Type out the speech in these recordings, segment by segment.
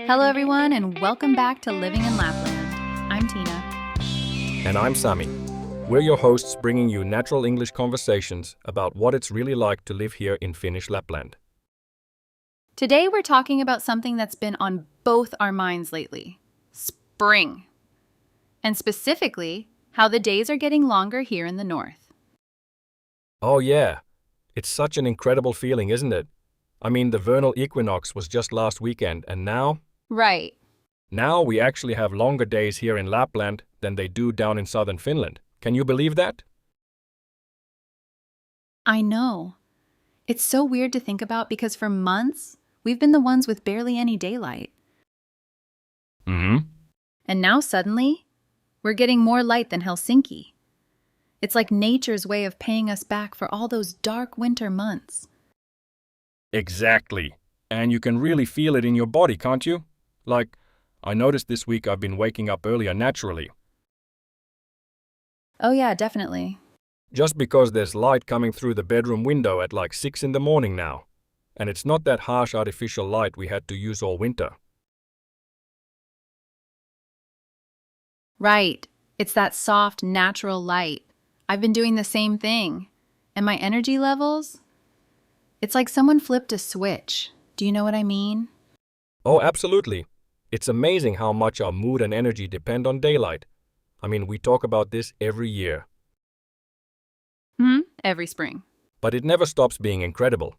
Hello, everyone, and welcome back to Living in Lapland. I'm Tina. And I'm Sami. We're your hosts bringing you natural English conversations about what it's really like to live here in Finnish Lapland. Today, we're talking about something that's been on both our minds lately: spring. And specifically, how the days are getting longer here in the north. Oh yeah, it's such an incredible feeling, isn't it? I mean, the vernal equinox was just last weekend, and now Right. we actually have longer days here in Lapland than they do down in southern Finland. Can you believe that? I know. It's so weird to think about because for months, we've been the ones with barely any daylight. Mm-hmm. And now suddenly, we're getting more light than Helsinki. It's like nature's way of paying us back for all those dark winter months. Exactly. And you can really feel it in your body, can't you? Like, I noticed this week I've been waking up earlier naturally. Oh yeah, definitely. Just because there's light coming through the bedroom window at like 6 in the morning now. And it's not that harsh artificial light we had to use all winter. Right. It's that soft, natural light. I've been doing the same thing. And my energy levels? It's like someone flipped a switch. Do you know what I mean? Oh, absolutely. It's amazing how much our mood and energy depend on daylight. I mean, we talk about this every year. Every spring. But it never stops being incredible.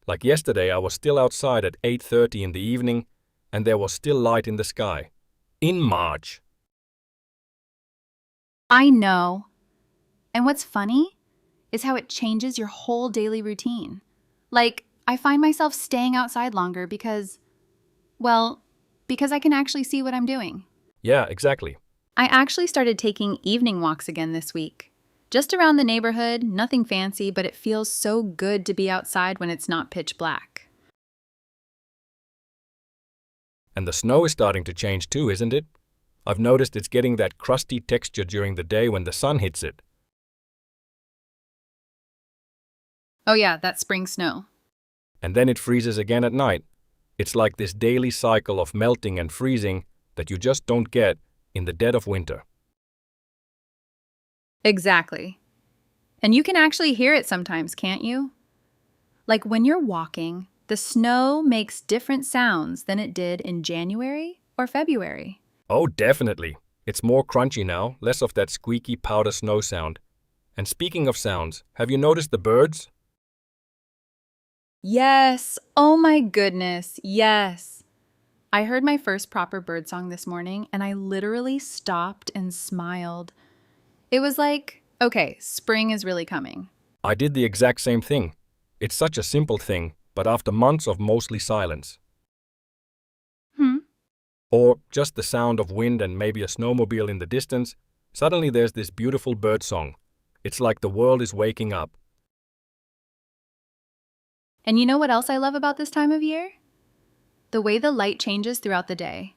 Like yesterday, I was still outside at 8:30 in the evening, and there was still light in the sky. In March. I know. And what's funny is how it changes your whole daily routine. Like, I find myself staying outside longer because I can actually see what I'm doing. Yeah, exactly. I actually started taking evening walks again this week. Just around the neighborhood, nothing fancy, but it feels so good to be outside when it's not pitch black. And the snow is starting to change too, isn't it? I've noticed it's getting that crusty texture during the day when the sun hits it. Oh yeah, that spring snow. And then it freezes again at night. It's like this daily cycle of melting and freezing that you just don't get in the dead of winter. Exactly. And you can actually hear it sometimes, can't you? Like when you're walking, the snow makes different sounds than it did in January or February. Oh, definitely. It's more crunchy now, less of that squeaky powder snow sound. And speaking of sounds, have you noticed the birds? Yes. Oh my goodness. Yes. I heard my first proper birdsong this morning and I literally stopped and smiled. It was like, okay, spring is really coming. I did the exact same thing. It's such a simple thing, but after months of mostly silence. Or just the sound of wind and maybe a snowmobile in the distance, suddenly there's this beautiful bird song. It's like the world is waking up. And you know what else I love about this time of year? The way the light changes throughout the day.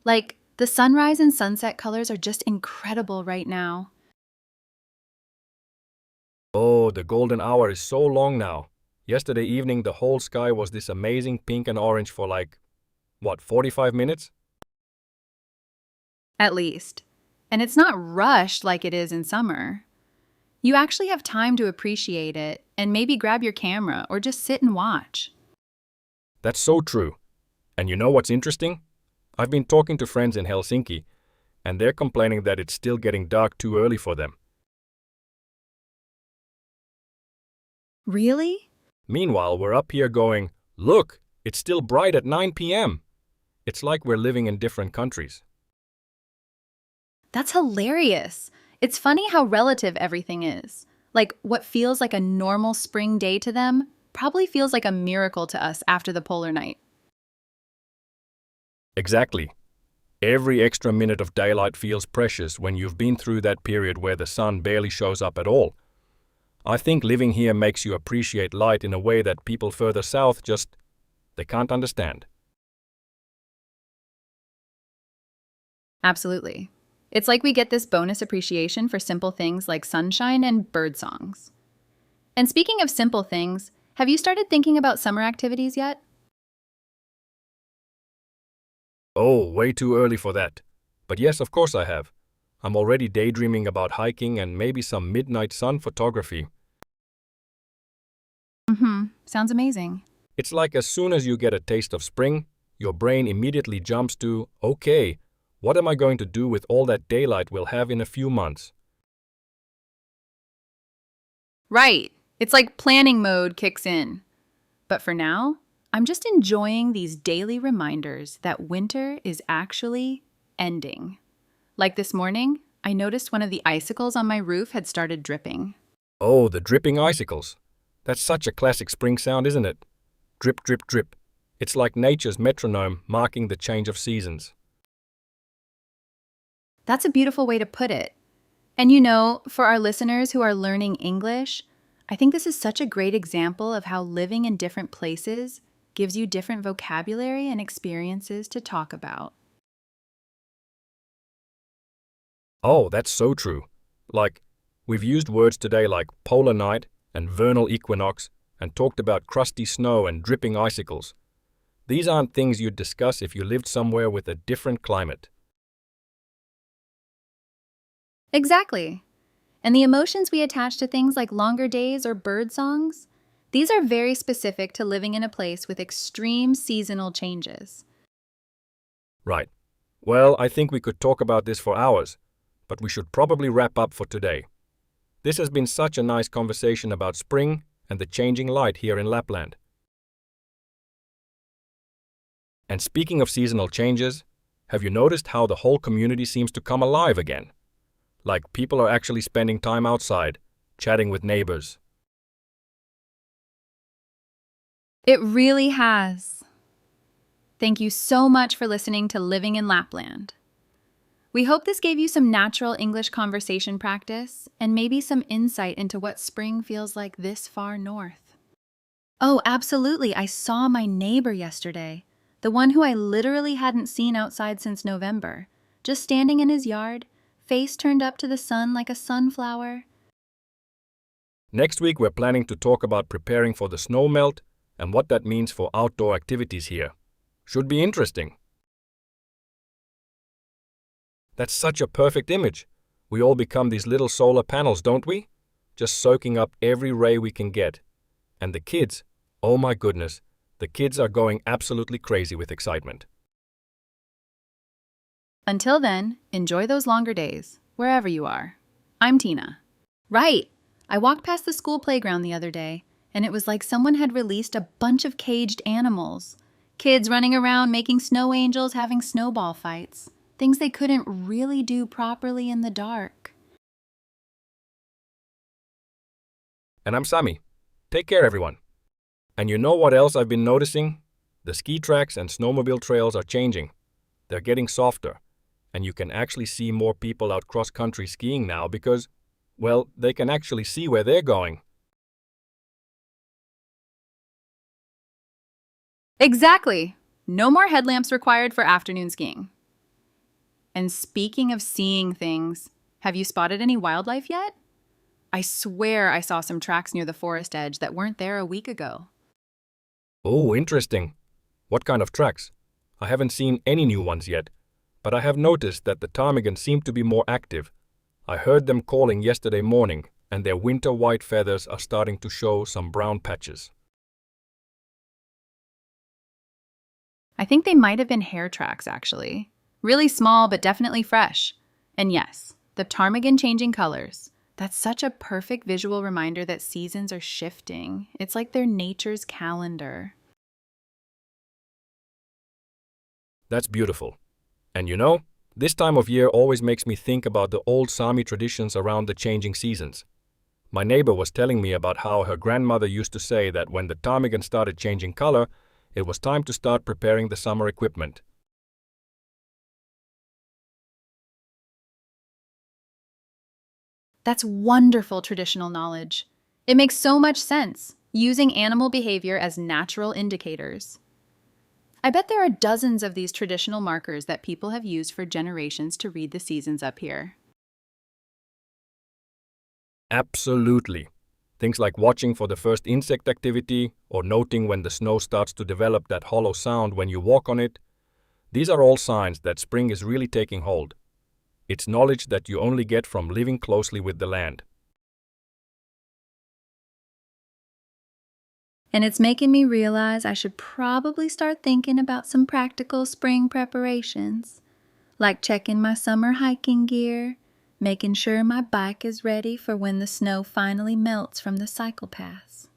Like, the sunrise and sunset colors are just incredible right now. Oh, the golden hour is so long now. Yesterday evening, the whole sky was this amazing pink and orange for 45 minutes? At least. And it's not rushed like it is in summer. You actually have time to appreciate it and maybe grab your camera or just sit and watch. That's so true. And you know what's interesting? I've been talking to friends in Helsinki, and they're complaining that it's still getting dark too early for them. Really? Meanwhile, we're up here going, look, it's still bright at 9 p.m. It's like we're living in different countries. That's hilarious. It's funny how relative everything is. Like, what feels like a normal spring day to them probably feels like a miracle to us after the polar night. Exactly. Every extra minute of daylight feels precious when you've been through that period where the sun barely shows up at all. I think living here makes you appreciate light in a way that people further south they can't understand. Absolutely. It's like we get this bonus appreciation for simple things like sunshine and bird songs. And speaking of simple things, have you started thinking about summer activities yet? Oh, way too early for that. But yes, of course I have. I'm already daydreaming about hiking and maybe some midnight sun photography. Sounds amazing. It's like as soon as you get a taste of spring, your brain immediately jumps to, okay, what am I going to do with all that daylight we'll have in a few months? Right. It's like planning mode kicks in. But for now, I'm just enjoying these daily reminders that winter is actually ending. Like this morning, I noticed one of the icicles on my roof had started dripping. Oh, the dripping icicles. That's such a classic spring sound, isn't it? Drip, drip, drip. It's like nature's metronome marking the change of seasons. That's a beautiful way to put it. And you know, for our listeners who are learning English, I think this is such a great example of how living in different places gives you different vocabulary and experiences to talk about. Oh, that's so true. Like, we've used words today like polar night and vernal equinox and talked about crusty snow and dripping icicles. These aren't things you'd discuss if you lived somewhere with a different climate. Exactly. And the emotions we attach to things like longer days or bird songs, these are very specific to living in a place with extreme seasonal changes. Right. Well, I think we could talk about this for hours, but we should probably wrap up for today. This has been such a nice conversation about spring and the changing light here in Lapland. And speaking of seasonal changes, have you noticed how the whole community seems to come alive again? Like people are actually spending time outside, chatting with neighbors. It really has. Thank you so much for listening to Living in Lapland. We hope this gave you some natural English conversation practice and maybe some insight into what spring feels like this far north. Oh, absolutely. I saw my neighbor yesterday, the one who I literally hadn't seen outside since November, just standing in his yard, face turned up to the sun like a sunflower. Next week, we're planning to talk about preparing for the snow melt and what that means for outdoor activities here. Should be interesting. That's such a perfect image. We all become these little solar panels, don't we? Just soaking up every ray we can get. And the kids, oh my goodness, the kids are going absolutely crazy with excitement. Until then, enjoy those longer days, wherever you are. I'm Tina. Right. I walked past the school playground the other day, and it was like someone had released a bunch of caged animals. Kids running around making snow angels, having snowball fights. Things they couldn't really do properly in the dark. And I'm Sami. Take care, everyone. And you know what else I've been noticing? The ski tracks and snowmobile trails are changing. They're getting softer, and you can actually see more people out cross-country skiing now because, well, they can actually see where they're going. Exactly. No more headlamps required for afternoon skiing. And speaking of seeing things, have you spotted any wildlife yet? I swear I saw some tracks near the forest edge that weren't there a week ago. Oh, interesting. What kind of tracks? I haven't seen any new ones yet, but I have noticed that the ptarmigan seem to be more active. I heard them calling yesterday morning, and their winter white feathers are starting to show some brown patches. I think they might have been hare tracks, actually. Really small, but definitely fresh. And yes, the ptarmigan changing colors. That's such a perfect visual reminder that seasons are shifting. It's like they're nature's calendar. That's beautiful. And you know, this time of year always makes me think about the old Sami traditions around the changing seasons. My neighbor was telling me about how her grandmother used to say that when the ptarmigan started changing color, it was time to start preparing the summer equipment. That's wonderful traditional knowledge. It makes so much sense, using animal behavior as natural indicators. I bet there are dozens of these traditional markers that people have used for generations to read the seasons up here. Absolutely. Things like watching for the first insect activity or noting when the snow starts to develop that hollow sound when you walk on it. These are all signs that spring is really taking hold. It's knowledge that you only get from living closely with the land. And it's making me realize I should probably start thinking about some practical spring preparations, like checking my summer hiking gear, making sure my bike is ready for when the snow finally melts from the cycle paths.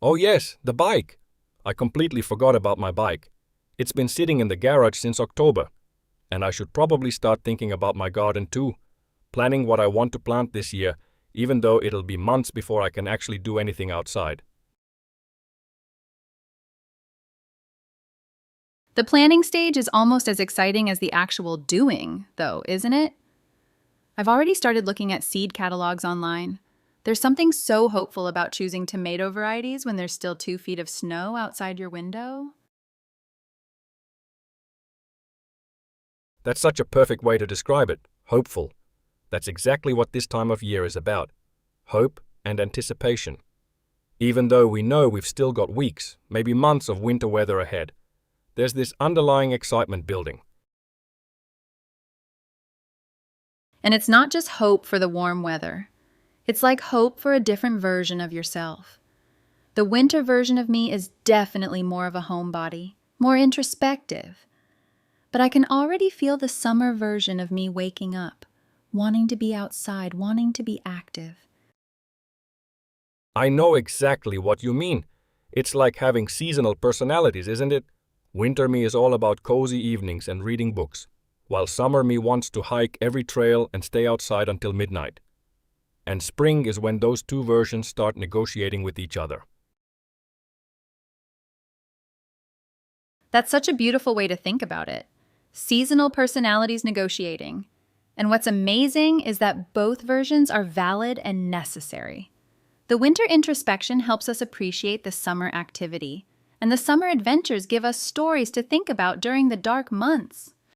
Oh yes, the bike! I completely forgot about my bike. It's been sitting in the garage since October, and I should probably start thinking about my garden too, planning what I want to plant this year, even though it'll be months before I can actually do anything outside. The planning stage is almost as exciting as the actual doing, though, isn't it? I've already started looking at seed catalogs online. There's something so hopeful about choosing tomato varieties when there's still 2 feet of snow outside your window. That's such a perfect way to describe it. Hopeful. That's exactly what this time of year is about. Hope and anticipation. Even though we know we've still got weeks, maybe months of winter weather ahead, there's this underlying excitement building. And it's not just hope for the warm weather. It's like hope for a different version of yourself. The winter version of me is definitely more of a homebody, more introspective. But I can already feel the summer version of me waking up, wanting to be outside, wanting to be active. I know exactly what you mean. It's like having seasonal personalities, isn't it? Winter me is all about cozy evenings and reading books, while summer me wants to hike every trail and stay outside until midnight. And spring is when those two versions start negotiating with each other. That's such a beautiful way to think about it. Seasonal personalities negotiating. And what's amazing is that both versions are valid and necessary. The winter introspection helps us appreciate the summer activity, and the summer adventures give us stories to think about during the dark months.